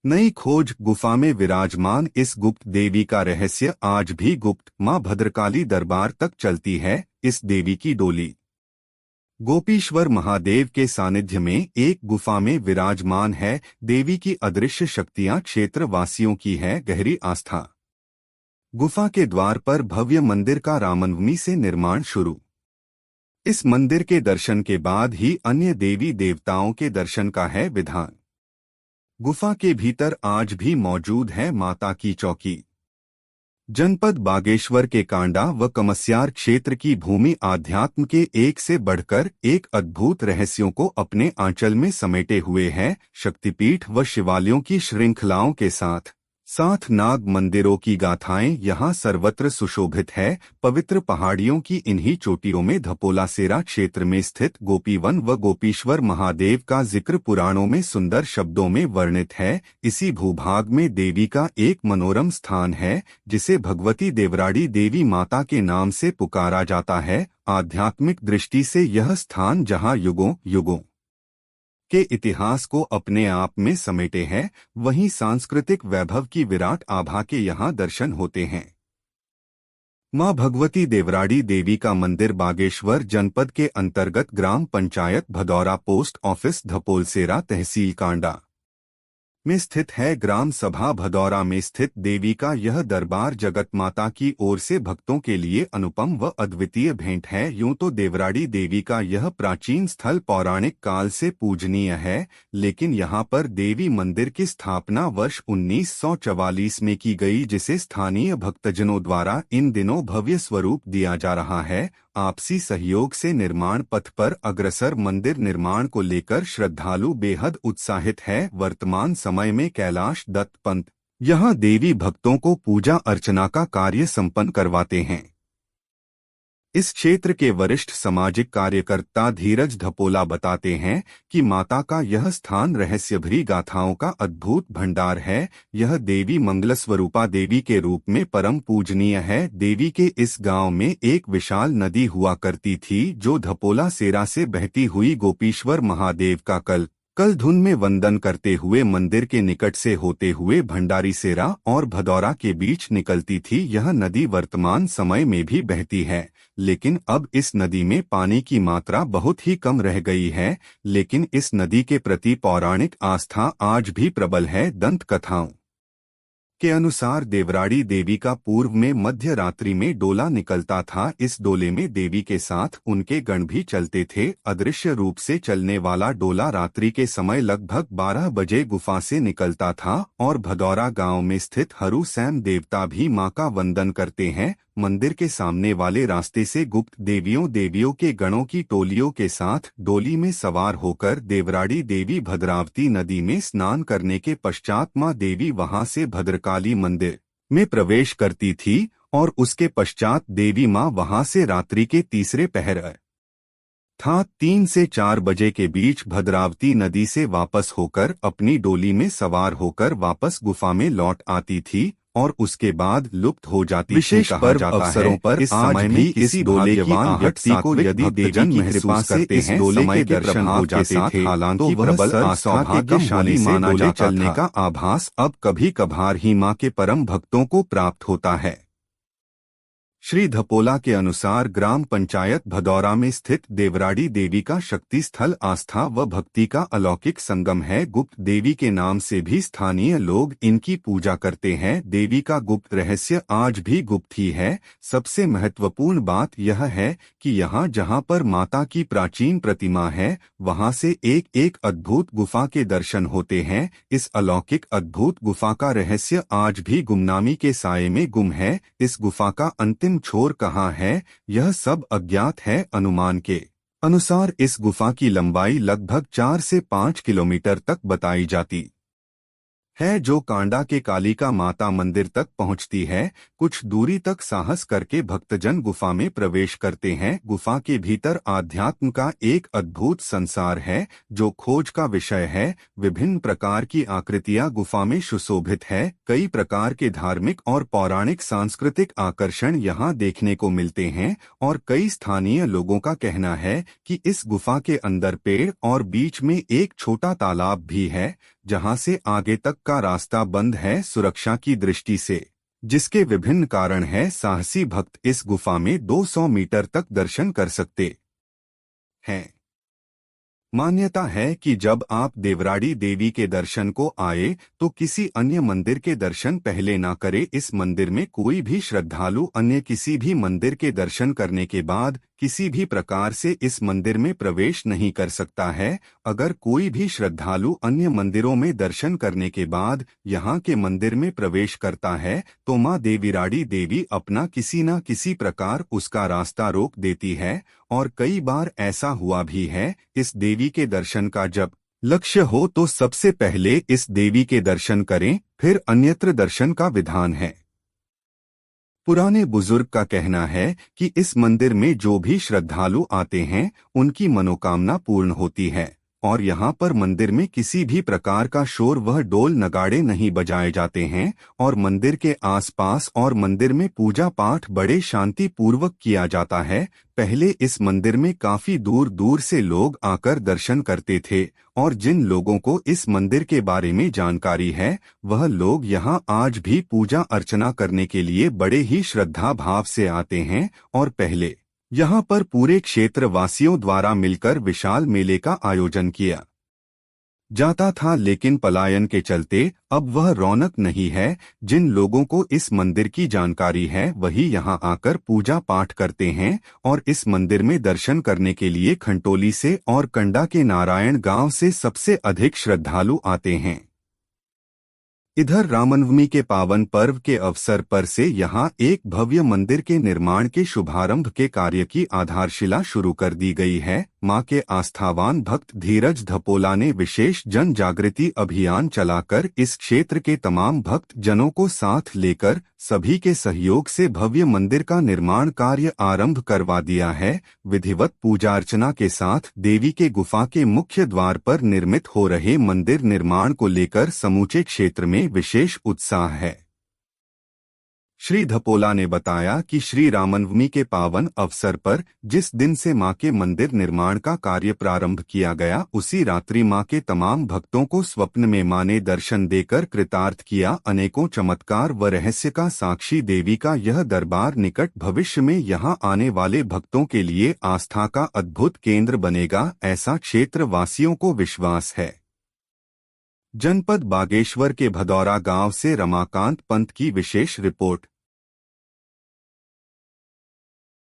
नई खोज गुफा में विराजमान इस गुप्त देवी का रहस्य आज भी गुप्त मां भद्रकाली दरबार तक चलती है। इस देवी की डोली गोपीश्वर महादेव के सानिध्य में एक गुफा में विराजमान है। देवी की अदृश्य शक्तियां क्षेत्र वासियों की है गहरी आस्था। गुफा के द्वार पर भव्य मंदिर का रामनवमी से निर्माण शुरू। इस मंदिर के दर्शन के बाद ही अन्य देवी देवताओं के दर्शन का है विधान। गुफा के भीतर आज भी मौजूद है माता की चौकी। जनपद बागेश्वर के कांडा व कमस्यार क्षेत्र की भूमि आध्यात्म के एक से बढ़कर एक अद्भुत रहस्यों को अपने आंचल में समेटे हुए है। शक्तिपीठ व शिवालयों की श्रृंखलाओं के साथ साथ नाग मंदिरों की गाथाएं यहाँ सर्वत्र सुशोभित है। पवित्र पहाड़ियों की इन्हीं चोटियों में धपोलासेरा क्षेत्र में स्थित गोपीवन व गोपीश्वर महादेव का जिक्र पुराणों में सुंदर शब्दों में वर्णित है। इसी भूभाग में देवी का एक मनोरम स्थान है जिसे भगवती देवराड़ी देवी माता के नाम से पुकारा जाता है। आध्यात्मिक दृष्टि से यह स्थान जहाँ युगों युगों के इतिहास को अपने आप में समेटे हैं, वहीं सांस्कृतिक वैभव की विराट आभा के यहाँ दर्शन होते हैं। मां भगवती देवराड़ी देवी का मंदिर बागेश्वर जनपद के अंतर्गत ग्राम पंचायत भदौरा पोस्ट ऑफिस धपोलसेरा तहसील कांडा में स्थित है। ग्राम सभा भदौरा में स्थित देवी का यह दरबार जगत माता की ओर से भक्तों के लिए अनुपम व अद्वितीय भेंट है। यूं तो देवराड़ी देवी का यह प्राचीन स्थल पौराणिक काल से पूजनीय है, लेकिन यहाँ पर देवी मंदिर की स्थापना वर्ष 1944 में की गई, जिसे स्थानीय भक्तजनों द्वारा इन दिनों भव्य स्वरूप दिया जा रहा है। आपसी सहयोग से निर्माण पथ पर अग्रसर मंदिर निर्माण को लेकर श्रद्धालु बेहद उत्साहित है। वर्तमान समय में कैलाश दत्त पंत यहाँ देवी भक्तों को पूजा अर्चना का कार्य संपन्न करवाते हैं। इस क्षेत्र के वरिष्ठ सामाजिक कार्यकर्ता धीरज धपोला बताते हैं कि माता का यह स्थान रहस्यभरी गाथाओं का अद्भुत भंडार है। यह देवी मंगलस्वरूपा देवी के रूप में परम पूजनीय है। देवी के इस गांव में एक विशाल नदी हुआ करती थी जो धपोला सेरा से बहती हुई गोपीश्वर महादेव का कल धुन में वंदन करते हुए मंदिर के निकट से होते हुए भंडारी सेरा और भदौरा के बीच निकलती थी। यह नदी वर्तमान समय में भी बहती है, लेकिन अब इस नदी में पानी की मात्रा बहुत ही कम रह गई है। लेकिन इस नदी के प्रति पौराणिक आस्था आज भी प्रबल है। दंत कथाओं के अनुसार देवराड़ी देवी का पूर्व में मध्य रात्रि में डोला निकलता था। इस डोले में देवी के साथ उनके गण भी चलते थे। अदृश्य रूप से चलने वाला डोला रात्रि के समय लगभग 12 बजे गुफा से निकलता था और भदौरा गांव में स्थित हरु सैम देवता भी मां का वंदन करते हैं। मंदिर के सामने वाले रास्ते से गुप्त देवियों के गणों की टोलियों के साथ डोली में सवार होकर देवराड़ी देवी भद्रावती नदी में स्नान करने के पश्चात मां देवी वहां से भद्रकाली मंदिर में प्रवेश करती थी और उसके पश्चात देवी मां वहां से रात्रि के तीसरे पहर था 3 से 4 बजे के बीच भद्रावती नदी से वापस होकर अपनी डोली में सवार होकर वापस गुफा में लौट आती थी और उसके बाद लुप्त हो जाती। विशेष पर्व अवसरों पर इस समय में इसी डोले की व्यक्ति को यदि देवी की कृपा से इस डोले के दर्शन हो जाते थे, हालांकि प्रबल सौभाग्यशाली माना जाता था। चलने का आभास अब कभी कभार ही मां के परम भक्तों को प्राप्त होता है। श्री धपोला के अनुसार ग्राम पंचायत भदौरा में स्थित देवराड़ी देवी का शक्ति स्थल आस्था व भक्ति का अलौकिक संगम है। गुप्त देवी के नाम से भी स्थानीय लोग इनकी पूजा करते हैं। देवी का गुप्त रहस्य आज भी गुप्त ही है। सबसे महत्वपूर्ण बात यह है कि यहाँ जहाँ पर माता की प्राचीन प्रतिमा है, वहाँ से एक एक अद्भुत गुफा के दर्शन होते हैं। इस अलौकिक अद्भुत गुफा का रहस्य आज भी गुमनामी के साये में गुम है। इस गुफा का अंतिम छोर कहाँ है, यह सब अज्ञात है। अनुमान के अनुसार इस गुफा की लंबाई लगभग 4 से 5 किलोमीटर तक बताई जाती है, जो कांडा के कालिका माता मंदिर तक पहुंचती है। कुछ दूरी तक साहस करके भक्तजन गुफा में प्रवेश करते हैं। गुफा के भीतर आध्यात्म का एक अद्भुत संसार है जो खोज का विषय है। विभिन्न प्रकार की आकृतियां गुफा में सुशोभित है। कई प्रकार के धार्मिक और पौराणिक सांस्कृतिक आकर्षण यहाँ देखने को मिलते हैं और कई स्थानीय लोगों का कहना है कि इस गुफा के अंदर पेड़ और बीच में एक छोटा तालाब भी है जहां से आगे तक का रास्ता बंद है सुरक्षा की दृष्टि से, जिसके विभिन्न कारण है। साहसी भक्त इस गुफा में 200 मीटर तक दर्शन कर सकते हैं। मान्यता है कि जब आप देवराड़ी देवी के दर्शन को आए तो किसी अन्य मंदिर के दर्शन पहले ना करे। इस मंदिर में कोई भी श्रद्धालु अन्य किसी भी मंदिर के दर्शन करने के बाद किसी भी प्रकार से इस मंदिर में प्रवेश नहीं कर सकता है। अगर कोई भी श्रद्धालु अन्य मंदिरों में दर्शन करने के बाद यहाँ के मंदिर में प्रवेश करता है तो माँ देवीराड़ी देवी अपना किसी न किसी प्रकार उसका रास्ता रोक देती है। और कई बार ऐसा हुआ भी है। इस देवी के दर्शन का जब लक्ष्य हो तो सबसे पहले इस देवी के दर्शन करें, फिर अन्यत्र दर्शन का विधान है। पुराने बुजुर्ग का कहना है कि इस मंदिर में जो भी श्रद्धालु आते हैं उनकी मनोकामना पूर्ण होती है। और यहाँ पर मंदिर में किसी भी प्रकार का शोर व ढोल नगाड़े नहीं बजाए जाते हैं। और मंदिर के आसपास और मंदिर में पूजा पाठ बड़े शांति पूर्वक किया जाता है। पहले इस मंदिर में काफी दूर दूर से लोग आकर दर्शन करते थे। और जिन लोगों को इस मंदिर के बारे में जानकारी है वह लोग यहाँ आज भी पूजा अर्चना करने के लिए बड़े ही श्रद्धा भाव से आते हैं। और पहले यहाँ पर पूरे क्षेत्र वासियों द्वारा मिलकर विशाल मेले का आयोजन किया जाता था, लेकिन पलायन के चलते अब वह रौनक नहीं है। जिन लोगों को इस मंदिर की जानकारी है वही यहाँ आकर पूजा पाठ करते हैं। और इस मंदिर में दर्शन करने के लिए खंटोली से और कंडा के नारायण गांव से सबसे अधिक श्रद्धालु आते हैं। इधर रामनवमी के पावन पर्व के अवसर पर से यहाँ एक भव्य मंदिर के निर्माण के शुभारंभ के कार्य की आधारशिला शुरू कर दी गई है। मां के आस्थावान भक्त धीरज धपोला ने विशेष जन जागृति अभियान चलाकर इस क्षेत्र के तमाम भक्त जनों को साथ लेकर सभी के सहयोग से भव्य मंदिर का निर्माण कार्य आरंभ करवा दिया है। विधिवत पूजा अर्चना के साथ देवी के गुफा के मुख्य द्वार पर निर्मित हो रहे मंदिर निर्माण को लेकर समूचे क्षेत्र में विशेष उत्साह है। श्री धपोला ने बताया कि श्री रामनवमी के पावन अवसर पर जिस दिन से मां के मंदिर निर्माण का कार्य प्रारंभ किया गया उसी रात्रि मां के तमाम भक्तों को स्वप्न में मां ने दर्शन देकर कृतार्थ किया। अनेकों चमत्कार व रहस्य का साक्षी देवी का यह दरबार निकट भविष्य में यहां आने वाले भक्तों के लिए आस्था का अद्भुत केंद्र बनेगा, ऐसा क्षेत्र वासियों को विश्वास है। जनपद बागेश्वर के भदौरा गांव से रमाकांत पंत की विशेष रिपोर्ट।